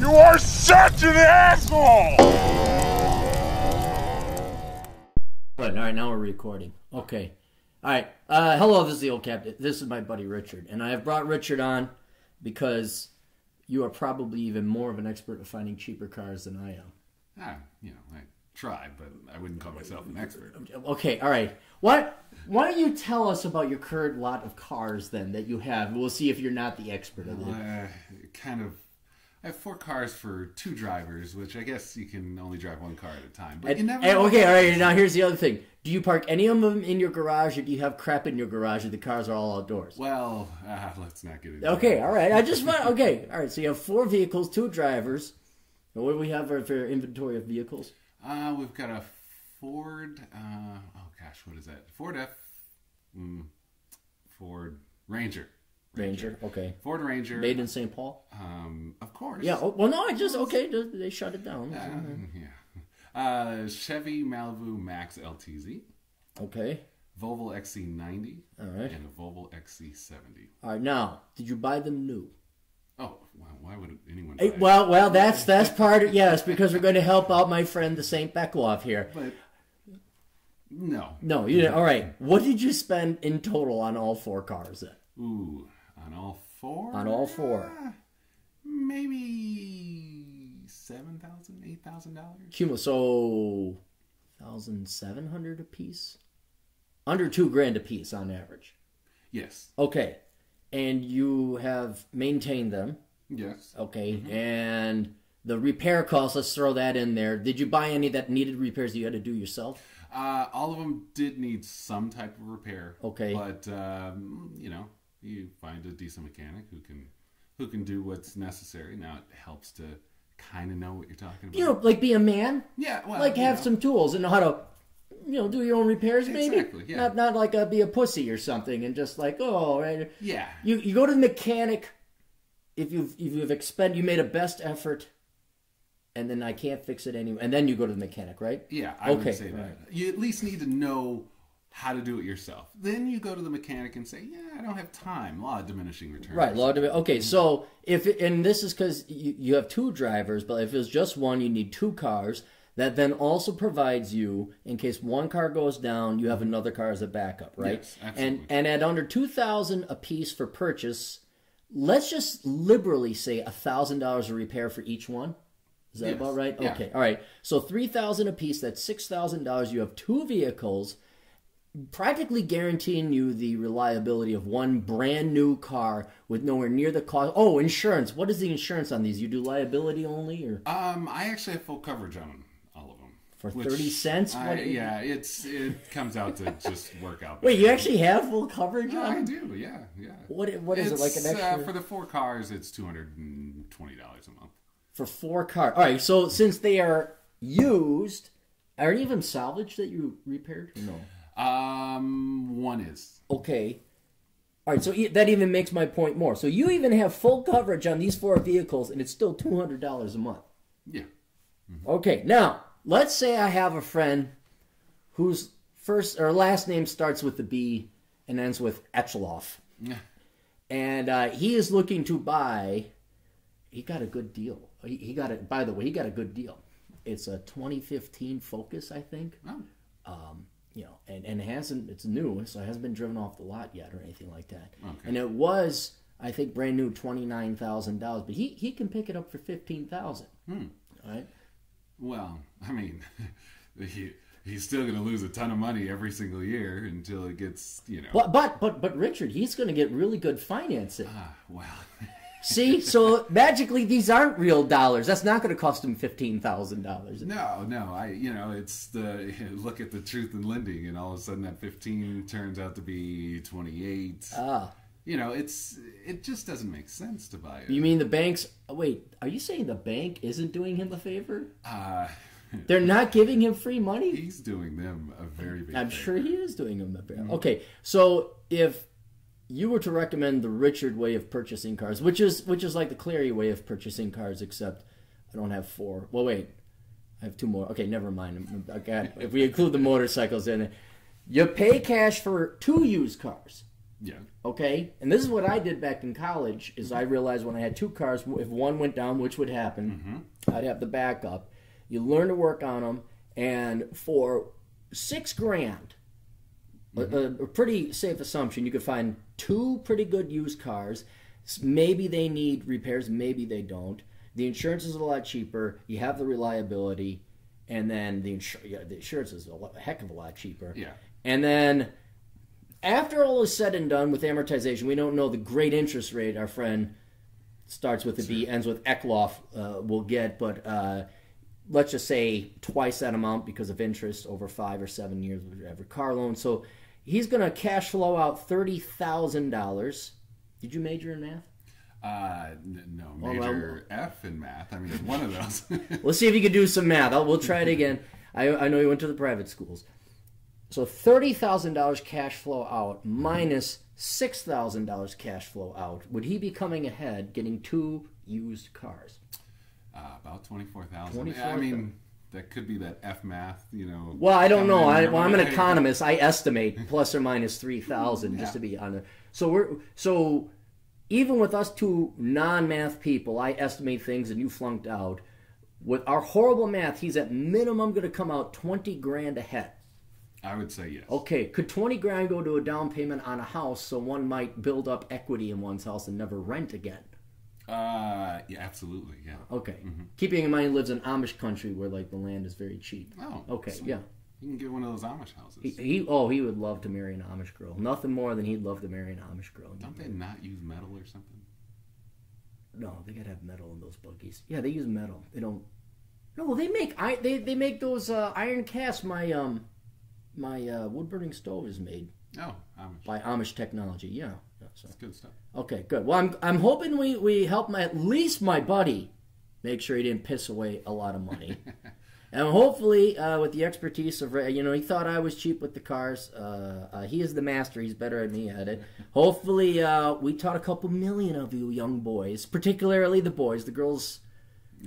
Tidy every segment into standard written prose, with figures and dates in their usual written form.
You are such an asshole! All right, now we're recording. Okay. All right. Hello, this is the old captain. This is my buddy Richard. And I have brought Richard on because you are probably even more of an expert at finding cheaper cars than I am. I tried, but I wouldn't call myself an expert. Okay, all right. Why don't you tell us about your current lot of cars, then, that you have? We'll see if you're not the expert of it. I have 4 cars for 2 drivers, which I guess you can only drive 1 car at a time. But okay, all right. Now, here's the other thing. Do you park any of them in your garage, or do you have crap in your garage, and the cars are all outdoors? Well, let's not get into Okay, all right. Okay, all right. So you have 4 vehicles, 2 drivers. And what do we have for inventory of vehicles? We've got a Ford. What is that? Ford Ranger. Ranger, okay. Ford Ranger. Made in St. Paul? Of course. Yeah, well, no, they shut it down. Yeah. Chevy Malibu Max LTZ. Okay. Volvo XC90. All right. And a Volvo XC70. All right, now, did you buy them new? Oh, well, why would anyone buy Well, that's part of, yes, because we're going to help out my friend, the St. Beckloff here. But, no. No, you didn't. All right. What did you spend in total on all 4 cars then? Ooh, on all 4? On all 4. Maybe $7,000, $8,000. So, $1,700 a piece? Under $2,000 a piece on average. Yes. Okay. And you have maintained them. Yes. Okay. Mm-hmm. And the repair costs, let's throw that in there. Did you buy any that needed repairs that you had to do yourself? All of them did need some type of repair. Okay. But, you find a decent mechanic who can do what's necessary. Now, it helps to kind of know what you're talking about. Like be a man. Yeah. Well, have some tools and know how to, do your own repairs, maybe. Exactly. Yeah. Not like be a pussy or something and just like, oh, right. Yeah. You go to the mechanic if you made a best effort, and then I can't fix it anyway, and then you go to the mechanic, right? Yeah, I would say that. Right. You at least need to know how to do it yourself. Then you go to the mechanic and say, yeah, I don't have time. Law of diminishing returns. Right, okay, so and this is because you have 2 drivers, but if it's just one, you need 2 cars. That then also provides you, in case one car goes down, you have another car as a backup, right? Yes, absolutely. And at under $2,000 a piece for purchase, let's just liberally say $1,000 a repair for each one. Is that about right? Yeah. Okay, all right. So $3,000 a piece, that's $6,000. You have 2 vehicles, practically guaranteeing you the reliability of one brand new car with nowhere near the cost. Oh, insurance. What is the insurance on these? You do liability only, or? I actually have full coverage on all of them. For 30 cents? It comes out to just work out. Wait, you actually have full coverage on I them? do, yeah. What is it, like an extra? For the 4 cars, it's $220 a month. For 4 cars. All right, so since they are used, are any of them salvaged that you repaired? No. One is. Okay. All right, so that even makes my point more. So you even have full coverage on these 4 vehicles, and it's still $200 a month. Yeah. Mm-hmm. Okay, now, let's say I have a friend whose first or last name starts with the B and ends with Etcheloff. Yeah. And he is looking to buy, he got a good deal. He got it, by the way, he got a good deal. It's a 2015 Focus, I think. Oh. And it's new, so it hasn't been driven off the lot yet or anything like that. Okay. And it was, I think, brand new, $29,000, but he can pick it up for $15,000. All right. Well, I mean, he's still going to lose a ton of money every single year until it gets, But Richard, he's going to get really good financing. Well. See, so magically these aren't real dollars. That's not going to cost him $15,000. No. It's the look at the truth in lending, and all of a sudden that 15 turns out to be 28. It just doesn't make sense to buy it. You mean the banks? Wait, are you saying the bank isn't doing him a favor? They're not giving him free money? He's doing them a very big I'm favor. sure he is doing them a favor. Mm-hmm. Okay, so if you were to recommend the Richard way of purchasing cars, which is like the Clary way of purchasing cars, except I don't have 4. Well, wait, I have 2 more. Okay, never mind. If we include the motorcycles in it, you pay cash for 2 used cars. Yeah. Okay? And this is what I did back in college, is I realized when I had two cars, if one went down, which would happen, I'd have the backup. You learn to work on them, and for $6,000, a pretty safe assumption, you could find two pretty good used cars. Maybe they need repairs, maybe they don't. The insurance is a lot cheaper. You have the reliability, and then the insurance is a heck of a lot cheaper. Yeah. And then after all is said and done with amortization, we don't know the great interest rate our friend starts with a B, ends with Eckloff will get, but let's just say twice that amount because of interest over 5 or 7 years with every car loan. So he's going to cash flow out $30,000. Did you major in math? No, major F in math. I mean, it's one of those. Let's see if you can do some math. We'll try it again. I know you went to the private schools. So $30,000 cash flow out minus $6,000 cash flow out. Would he be coming ahead getting two used cars? About 24,000. I mean, that could be that F math, you know. Well, I don't know. I'm an economist. I estimate plus or minus 3,000 just to be on there. So even with us two non-math people, I estimate things and you flunked out. With our horrible math, he's at minimum going to come out $20,000 ahead. I would say yes. Okay, could $20,000 go to a down payment on a house so one might build up equity in one's house and never rent again? Yeah, absolutely, yeah. Okay. Keeping in mind he lives in Amish country where like the land is very cheap. Oh, okay, so yeah. You can get one of those Amish houses. He would love to marry an Amish girl. Nothing more than he'd love to marry an Amish girl. Don't they not use metal or something? No, they gotta have metal in those buggies. Yeah, they use metal. They don't. No, they make those iron casts. My wood burning stove is made. Oh, Amish. By Amish technology. Yeah. So. That's good stuff. Okay, good. Well, I'm hoping we help at least my buddy make sure he didn't piss away a lot of money. And hopefully, with the expertise of, he thought I was cheap with the cars. He is the master. He's better than me at it. Hopefully, we taught a couple million of you young boys, particularly the boys. The girls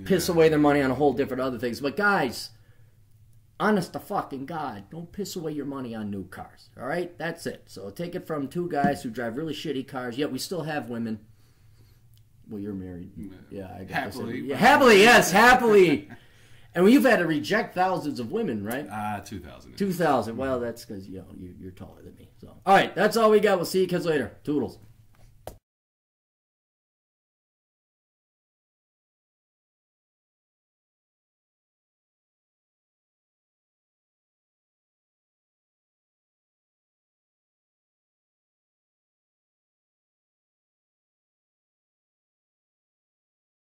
piss away their money on a whole different other things. But guys, honest to fucking God, don't piss away your money on new cars. All right? That's it. So take it from two guys who drive really shitty cars, yet we still have women. Well, you're married. Yeah, I guess. Happily. Yeah, happily, yes, happily. And you've had to reject thousands of women, right? 2,000. 2,000. Well, that's because you're taller than me. So, all right, that's all we got. We'll see you kids later. Toodles.